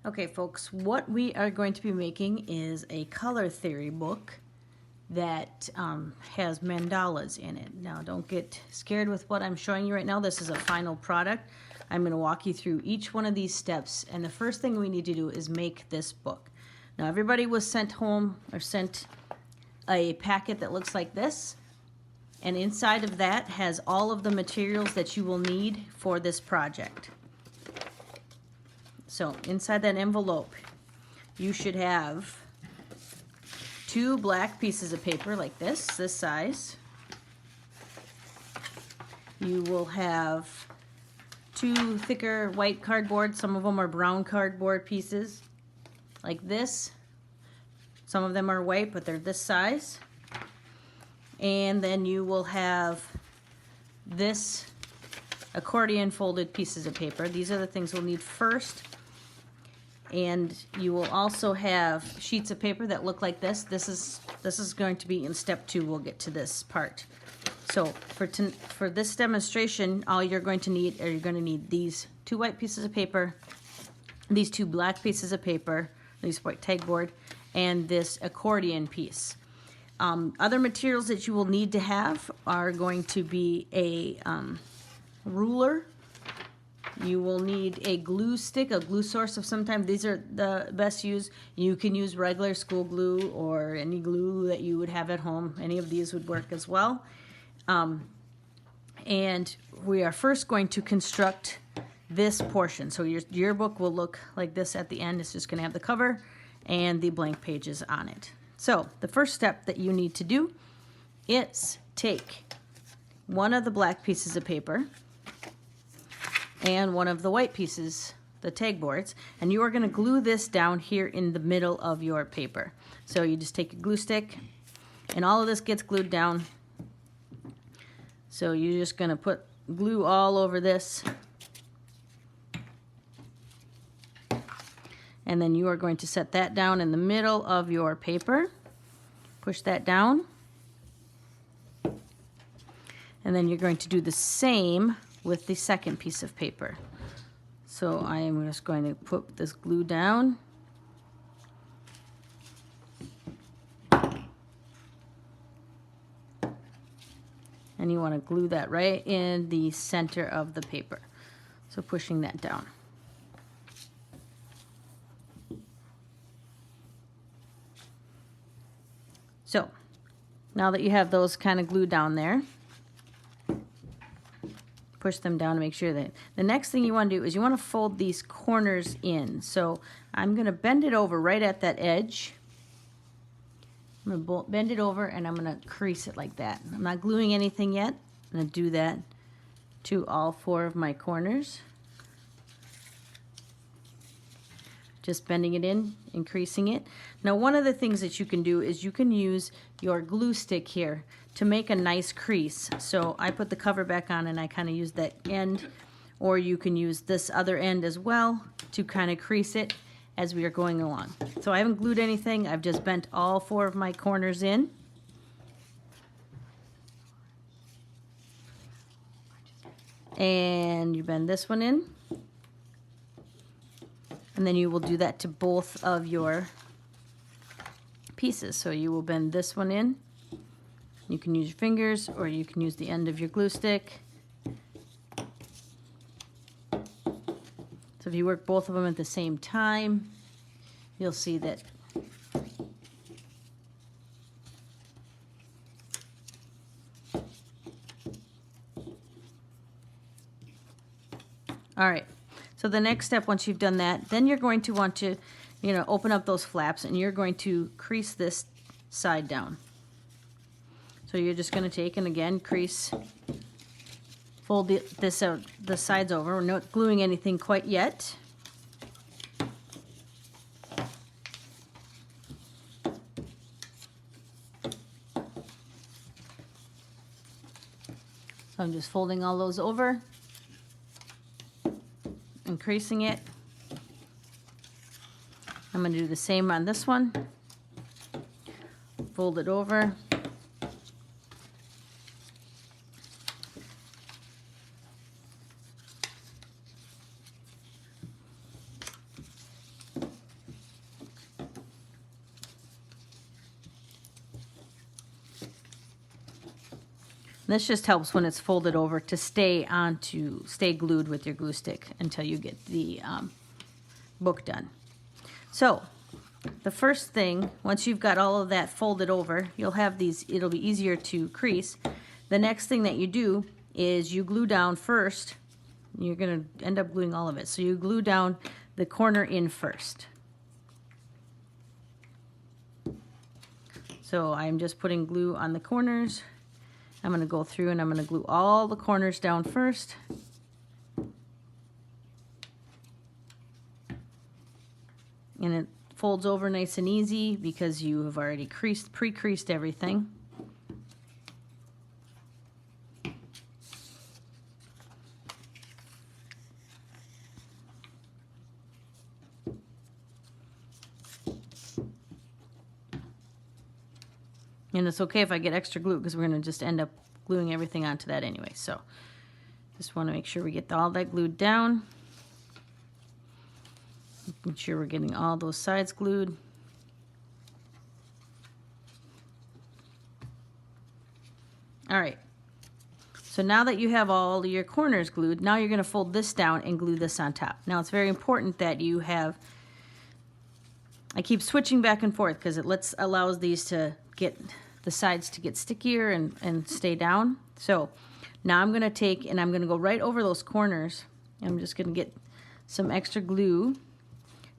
Okay, folks, what we are going to be making is a color theory book that has mandalas in it. Now, don't get scared with what I'm showing you right now. This is a final product. I'm going to walk you through each one of these steps, and the first thing we need to do is make this book. Now, everybody was sent home or sent a packet that looks like this, and inside of that has all of the materials that you will need for this project. So inside that envelope, you should have 2 black pieces of paper like this size. You will have 2 thicker white cardboard. Some of them are brown cardboard pieces like this. Some of them are white, but they're this size. And then you will have this accordion folded pieces of paper. These are the things we'll need first. And you will also have sheets of paper that look like this. This is going to be in step 2. We'll get to this part. So for this demonstration, all you're going to need these 2 white pieces of paper, these 2 black pieces of paper, these white tagboard, and this accordion piece. Other materials that you will need to have are going to be a ruler. You will need a glue stick, a glue source of some type. These are the best used. You can use regular school glue or any glue that you would have at home. Any of these would work as well. And we are first going to construct this portion. So your book will look like this at the end. It's just going to have the cover and the blank pages on it. So the first step that you need to do is take one of the black pieces of paper and one of the white pieces, the tag boards, and you are going to glue this down here in the middle of your paper. So you just take a glue stick, and all of this gets glued down. So you're just going to put glue all over this, and then you are going to set that down in the middle of your paper. Push that down, and then you're going to do the same with the second piece of paper. So I am just going to put this glue down. And you want to glue that right in the center of the paper. So pushing that down. So now that you have those kind of glued down there, push them down to make sure that the next thing you want to do is you want to fold these corners in. So I'm going to bend it over right at that edge. I'm going to bend it over and I'm going to crease it like that. I'm not gluing anything yet. I'm going to do that to all 4 of my corners. Just bending it in and creasing it. Now, one of the things that you can do is you can use your glue stick here to make a nice crease. So I put the cover back on and I kind of use that end, or you can use this other end as well to kind of crease it as we are going along. So I haven't glued anything. I've just bent all 4 of my corners in. And you bend this one in. And then you will do that to both of your pieces. So you will bend this one in. You can use your fingers or you can use the end of your glue stick. So if you work both of them at the same time, you'll see that all right. So the next step, once you've done that, then you're going to want to, open up those flaps and you're going to crease this side down. So you're just going to take and again crease, fold the sides over. We're not gluing anything quite yet. So I'm just folding all those over and creasing it. I'm going to do the same on this one. Fold it over. This just helps when it's folded over to stay glued with your glue stick until you get the book done. So the first thing, once you've got all of that folded over, you'll have these, it'll be easier to crease. The next thing that you do is you glue down first. You're going to end up gluing all of it. So you glue down the corner in first. So I'm just putting glue on the corners. I'm going to go through and I'm going to glue all the corners down first. And it folds over nice and easy because you have already pre-creased everything. And it's okay if I get extra glue because we're going to just end up gluing everything onto that anyway. So just want to make sure we get all that glued down. Making sure we're getting all those sides glued. All right. So now that you have all your corners glued, now you're going to fold this down and glue this on top. Now it's very important that you have, I keep switching back and forth because it allows these to get the sides to get stickier and stay down. So now I'm going to take and I'm going to go right over those corners. I'm just going to get some extra glue.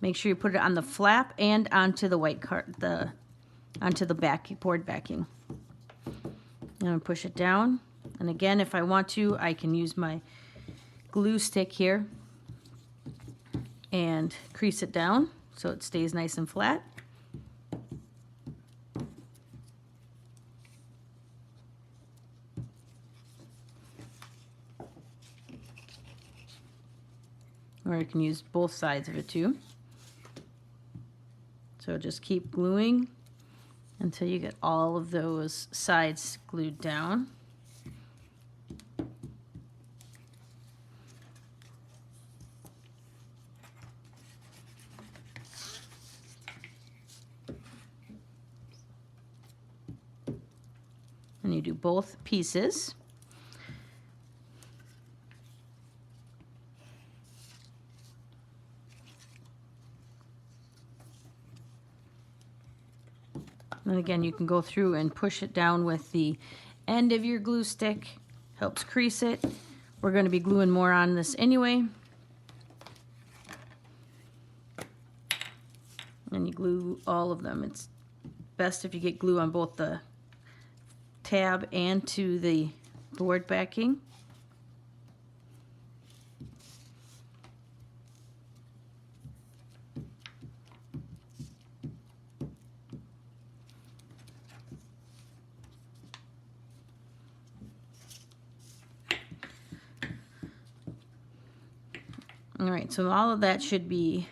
Make sure you put it on the flap and onto the white onto the board backing. I'm going to push it down. And again, if I want to, I can use my glue stick here and crease it down so it stays nice and flat. Or you can use both sides of it too. So just keep gluing until you get all of those sides glued down. And you do both pieces. And again, you can go through and push it down with the end of your glue stick. Helps crease it. We're going to be gluing more on this anyway. And you glue all of them. It's best if you get glue on both the tab and to the board backing. All right, so all of that should be,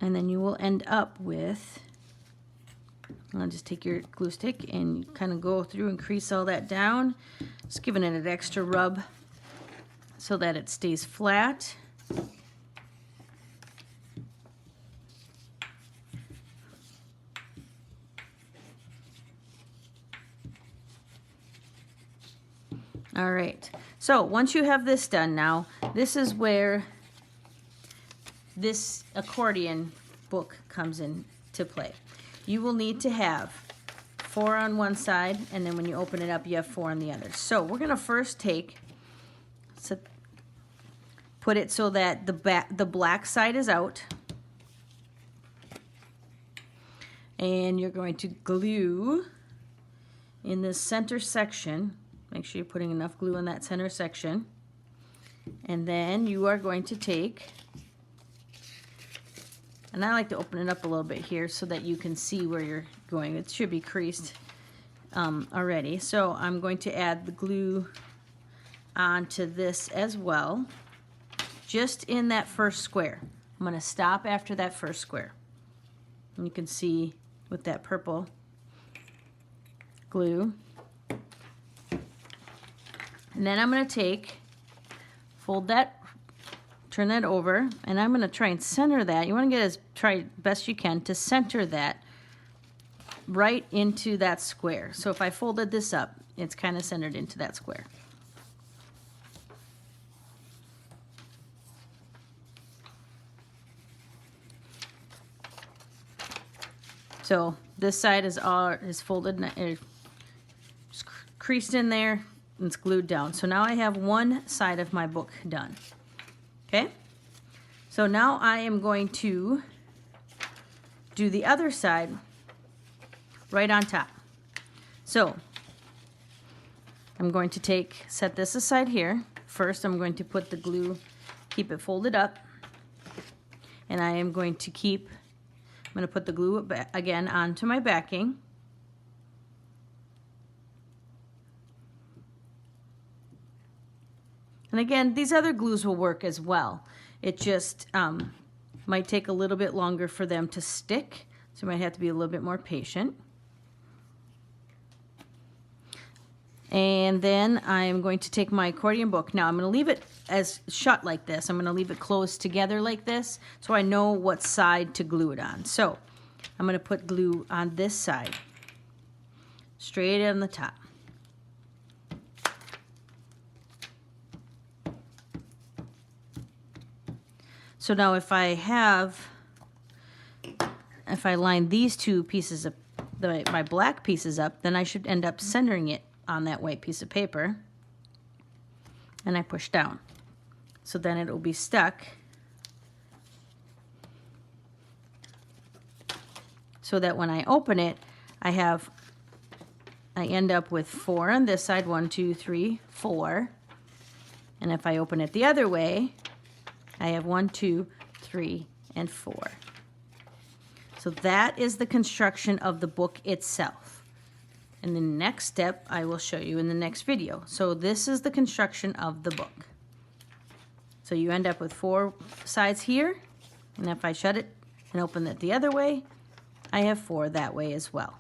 and then you will end up with, I'll just take your glue stick and kind of go through and crease all that down, just giving it an extra rub so that it stays flat. All right, so once you have this done now, this is where this accordion book comes into play. You will need to have 4 on one side, and then when you open it up, you have 4 on the other. So we're going to first put it so that the black side is out. And you're going to glue in this center section. Make sure you're putting enough glue in that center section. And then you are going to take, and I like to open it up a little bit here so that you can see where you're going. It should be creased already. So I'm going to add the glue onto this as well, just in that first square. I'm going to stop after that first square. And you can see with that purple glue. And then I'm going to fold that, turn that over, and I'm going to try and center that. You want to try best you can to center that right into that square. So if I folded this up, it's kind of centered into that square. So this side is folded, creased in there, and it's glued down. So now I have one side of my book done. Okay? So now I am going to do the other side right on top. So I'm going to set this aside here. First I'm going to put the glue, keep it folded up, and I am going to put the glue again onto my backing. And again, these other glues will work as well. It just might take a little bit longer for them to stick, so you might have to be a little bit more patient. And then I'm going to take my accordion book. Now I'm going to leave it as shut like this. I'm going to leave it closed together like this so I know what side to glue it on. So I'm going to put glue on this side, straight on the top. So now if I line these two pieces of my black pieces up, then I should end up centering it on that white piece of paper, and I push down. So then it will be stuck. So that when I open it, I end up with 4 on this side, 1, 2, 3, 4. And if I open it the other way, I have 1, 2, 3, and 4. So that is the construction of the book itself. And the next step I will show you in the next video. So this is the construction of the book. So you end up with 4 sides here, and if I shut it and open it the other way, I have 4 that way as well.